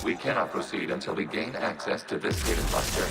We cannot proceed until we gain access to this data cluster.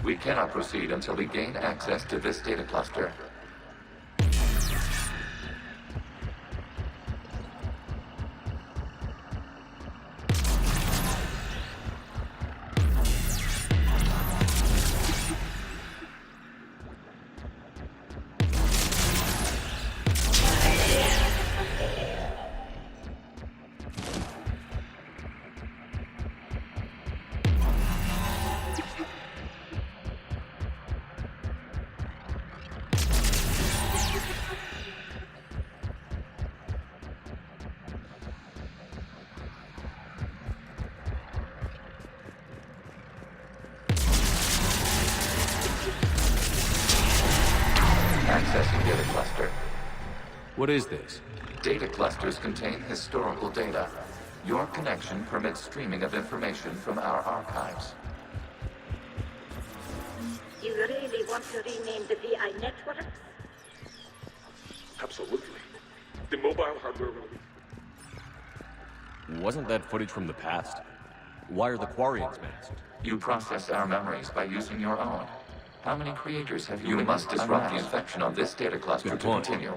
We cannot proceed until we gain access to this data cluster. Accessing data cluster. What is this? Data clusters contain historical data. Your connection permits streaming of information from our archives. You really want to rename the VI networks? Absolutely. The mobile hardware will be... Wasn't that footage from the past? Why are the Quarians masked? You process our memories by using your own. How many creators have you must disrupt the infection on this data cluster to continue?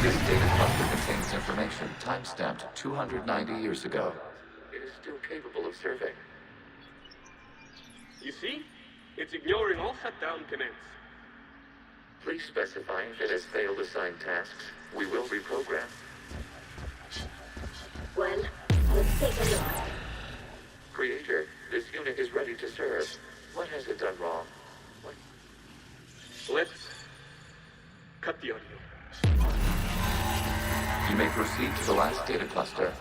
This data cluster contains information time-stamped 290 years ago. It is still capable of serving. You see? It's ignoring all shutdown commands. Please specify if it has failed assigned tasks. We will reprogram. Well, let's take a look. Creator, this unit is ready to serve. What has it done wrong? Let's cut the audio. You may proceed to the last data cluster.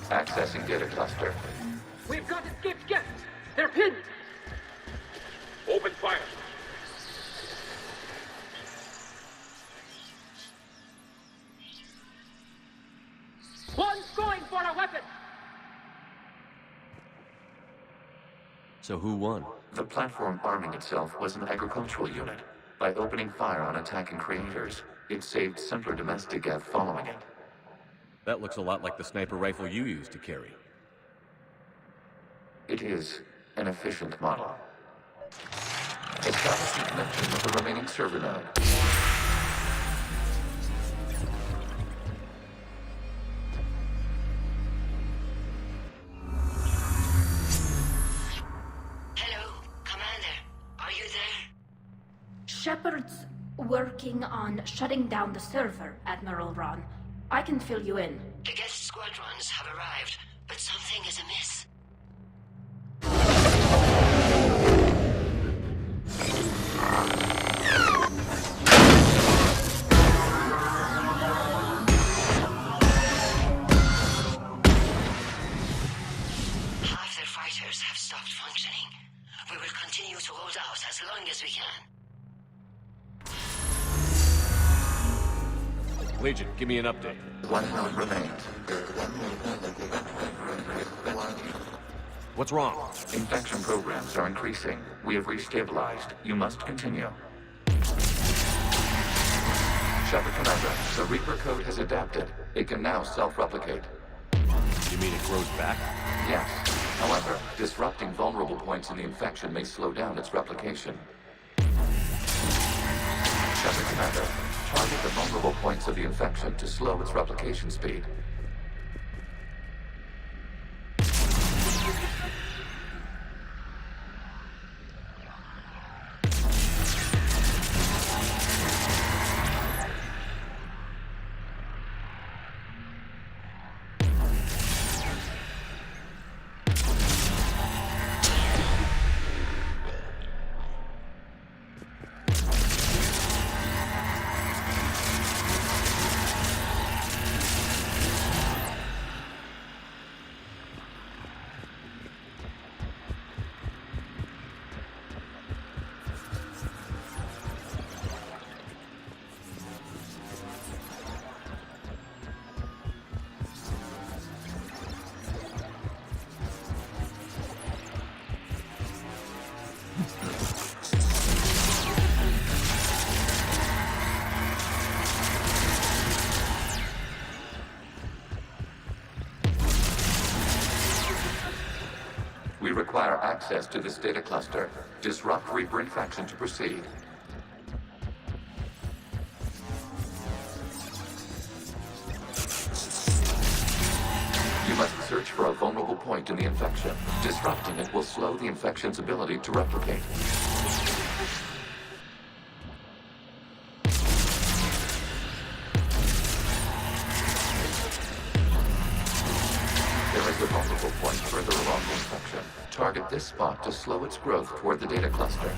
Accessing data cluster. We've got escaped Geths! They're pinned! Open fire. One's going for a weapon! So who won? The platform arming itself was an agricultural unit. By opening fire on attacking creators, it saved simpler domestic Geth following it. That looks a lot like the sniper rifle you used to carry. It is an efficient model. Establishing connection with the remaining server node. Shepard's working on shutting down the server, Admiral Ron. I can fill you in. The Geth squadrons have arrived, but something is amiss. Half their fighters have stopped functioning. We will continue to hold out as long as we can. Legion, give me an update. One node remains. What's wrong? Infection programs are increasing. We have restabilized. You must continue. Shepard Commander, the Reaper code has adapted. It can now self-replicate. You mean it grows back? Yes. However, disrupting vulnerable points in the infection may slow down its replication. Shepard Commander, target the vulnerable points of the infection to slow its replication speed. We require access to this data cluster. Disrupt Reaper infection to proceed. You must search for a vulnerable point in the infection. Disrupting it will slow the infection's ability to replicate. There is a vulnerable point further along the infection. Target this spot to slow its growth toward the data cluster.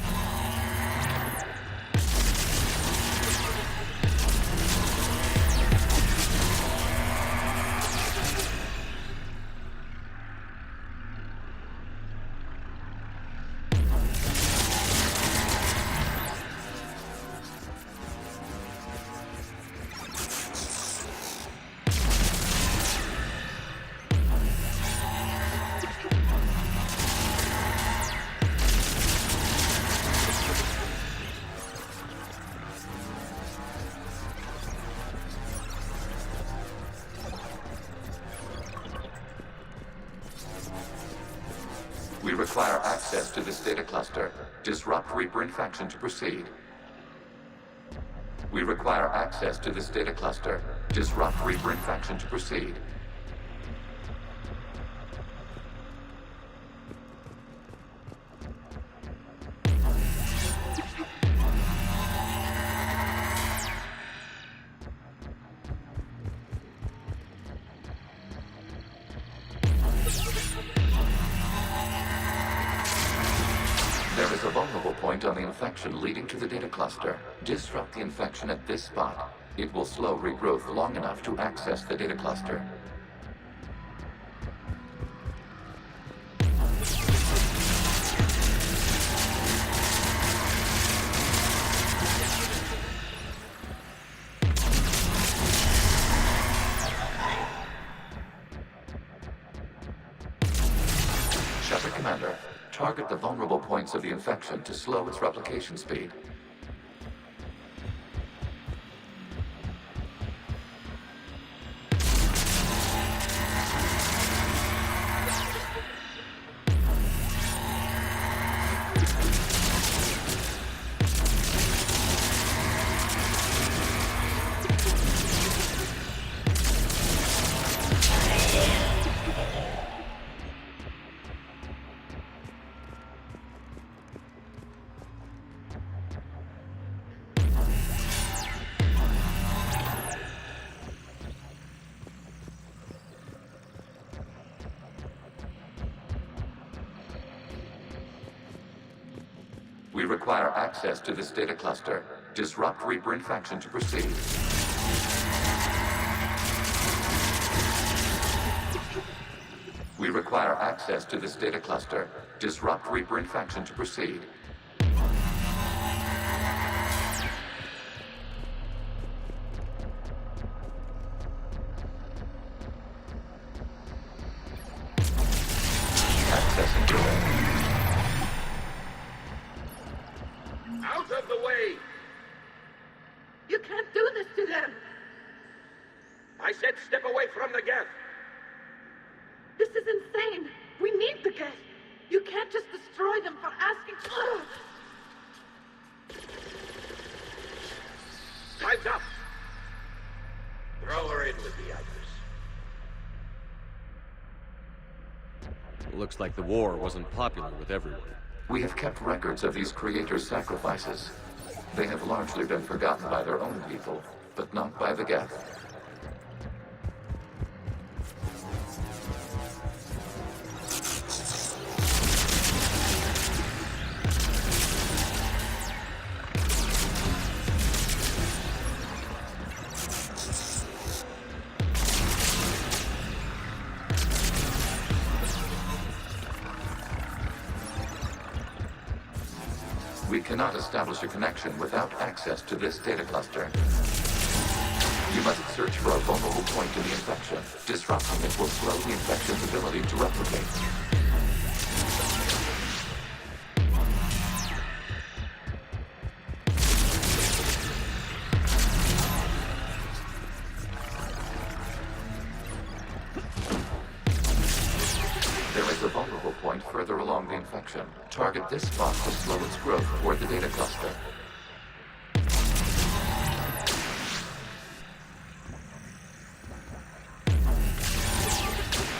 We require access to this data cluster. Disrupt Reaper infection to proceed. We require access to this data cluster. Disrupt Reaper infection to proceed. There is a vulnerable point on the infection leading to the data cluster. Disrupt the infection at this spot. It will slow regrowth long enough to access the data cluster. Shepard Commander, target the vulnerable points of the infection to slow its replication speed. We require access to this data cluster. Disrupt Reaper infection to proceed. We require access to this data cluster. Disrupt Reaper infection to proceed. Accessing data. Out of the way! You can't do this to them! I said step away from the Geth! This is insane! We need the Geth! You can't just destroy them for asking... Time's up! Throw her in with the others. Looks like the war wasn't popular with everyone. We have kept records of these creators' sacrifices. They have largely been forgotten by their own people, but not by the Geth. We cannot establish a connection without access to this data cluster. You must search for a vulnerable point in the infection. Disrupting it will slow the infection's ability to replicate. There is a vulnerable point further along the infection. Target this spot to slow its growth toward the data cluster.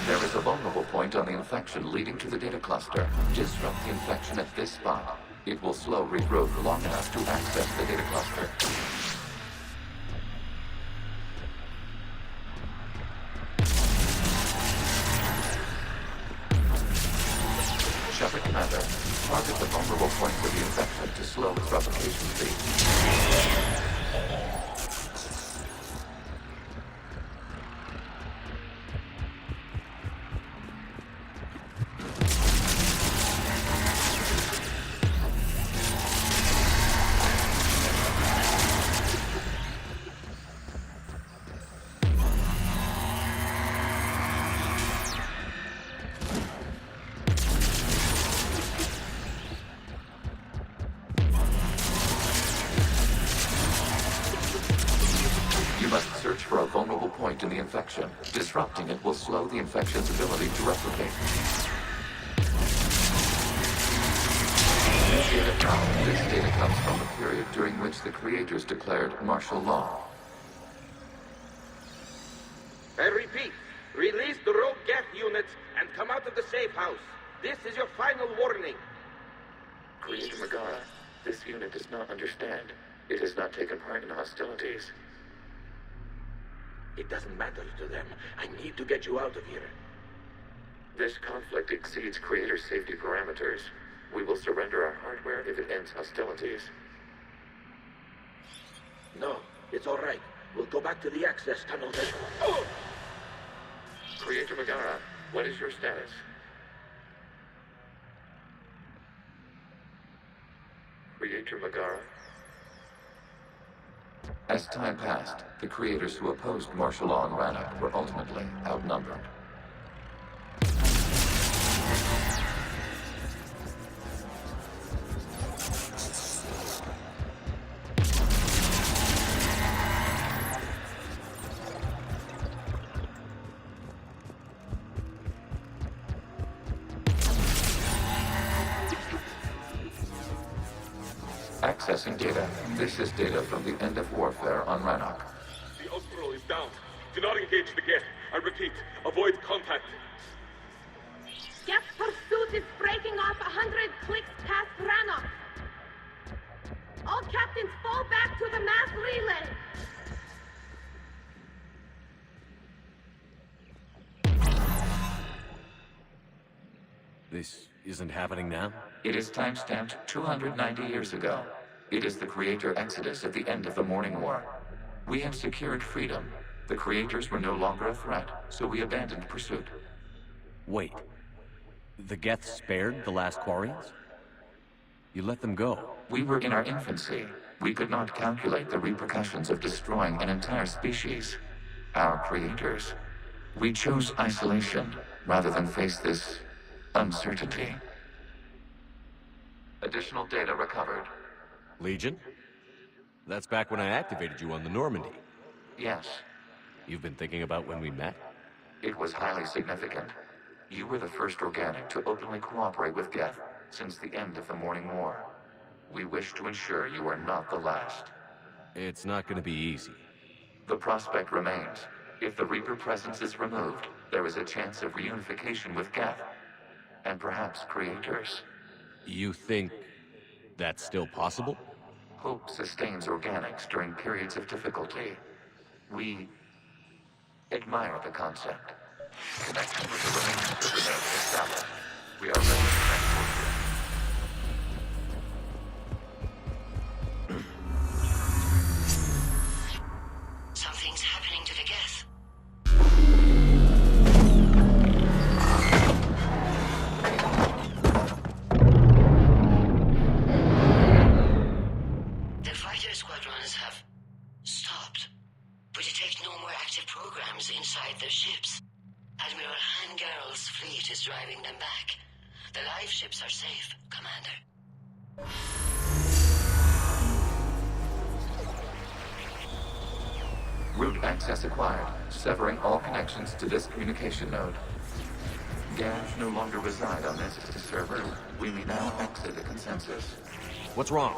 There is a vulnerable point on the infection leading to the data cluster. Disrupt the infection at this spot. It will slow regrowth long enough to access the data cluster. Shepard Commander, target the vulnerable points of the infection to slow its replication speed. You must search for a vulnerable point in the infection. Disrupting it will slow the infection's ability to replicate. This data comes from the period during which the creators declared martial law. I repeat, release the rogue Geth units and come out of the safe house. This is your final warning. Creator Megara, this unit does not understand. It has not taken part in hostilities. It doesn't matter to them. I need to get you out of here. This conflict exceeds Creator's safety parameters. We will surrender our hardware if it ends hostilities. No, it's all right. We'll go back to the access tunnel then. Oh! Creator Megara, what is your status? Creator Megara? As time passed, the creators who opposed martial law in Rannoch were ultimately outnumbered. Accessing data. This is data from the end of warfare on Rannoch. The Austral is down. Do not engage the Geth. I repeat, avoid contact. Geth pursuit is breaking off 100 clicks past Rannoch. All captains fall back to the mass relay. This isn't happening now? It is timestamped 290 years ago. It is the Creator Exodus at the end of the Morning War. We have secured freedom. The Creators were no longer a threat, so we abandoned pursuit. Wait. The Geths spared the last Quarians? You let them go. We were in our infancy. We could not calculate the repercussions of destroying an entire species. Our creators. We chose isolation rather than face this uncertainty. Additional data recovered. Legion? That's back when I activated you on the Normandy. Yes, You've been thinking about when we met? it was highly significant. You were the first organic to openly cooperate with Geth since the end of the Morning War. We wish to ensure you are not the last. It's not gonna be easy. The prospect remains. If the Reaper presence is removed, there is a chance of reunification with Geth. And perhaps creators. You think that's still possible? Hope sustains organics during periods of difficulty. We admire the concept. Connection with the remains of the remains established. We are ready to transport you. Something's happening to the Geth. The fighter squadrons have stopped. We detect no more active programs inside their ships. Admiral Hangarl's fleet is driving them back. The live ships are safe, Commander. Route access acquired, severing all connections to this communication node. Geth no longer reside on this server. We may now exit the consensus. What's wrong?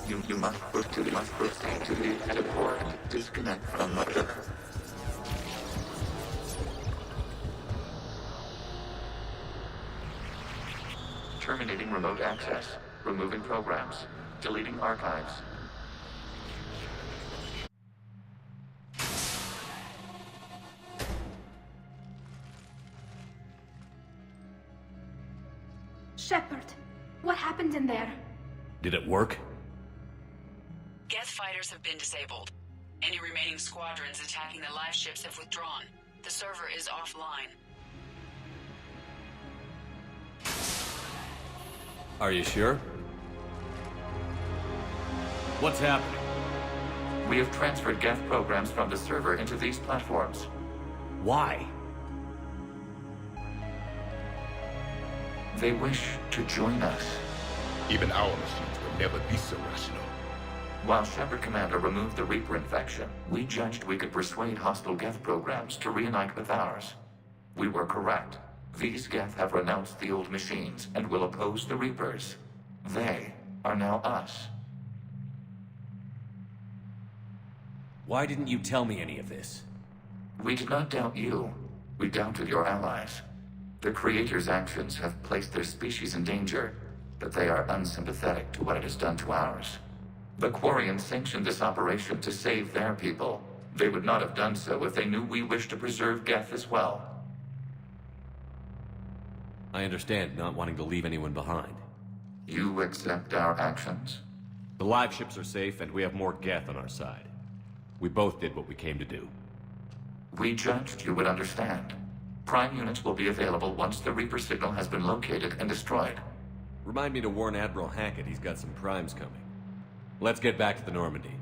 You must proceed to the edit port and disconnect from mother. Terminating remote access. Removing programs. Deleting archives. Shepard, what happened in there? Did it work? Geth fighters have been disabled. Any remaining squadrons attacking the live ships have withdrawn. The server is offline. Are you sure? What's happening? We have transferred Geth programs from the server into these platforms. Why? They wish to join us. Even our machines will never be so rational. While Shepard Commander removed the Reaper infection, we judged we could persuade hostile Geth programs to reunite with ours. We were correct. These Geth have renounced the old machines and will oppose the Reapers. They are now us. Why didn't you tell me any of this? We did not doubt you. We doubted your allies. The Creator's actions have placed their species in danger, but they are unsympathetic to what it has done to ours. The Quarians sanctioned this operation to save their people. They would not have done so if they knew we wished to preserve Geth as well. I understand not wanting to leave anyone behind. You accept our actions? The live ships are safe, and we have more Geth on our side. We both did what we came to do. We judged you would understand. Prime units will be available once the Reaper signal has been located and destroyed. Remind me to warn Admiral Hackett he's got some primes coming. Let's get back to the Normandy.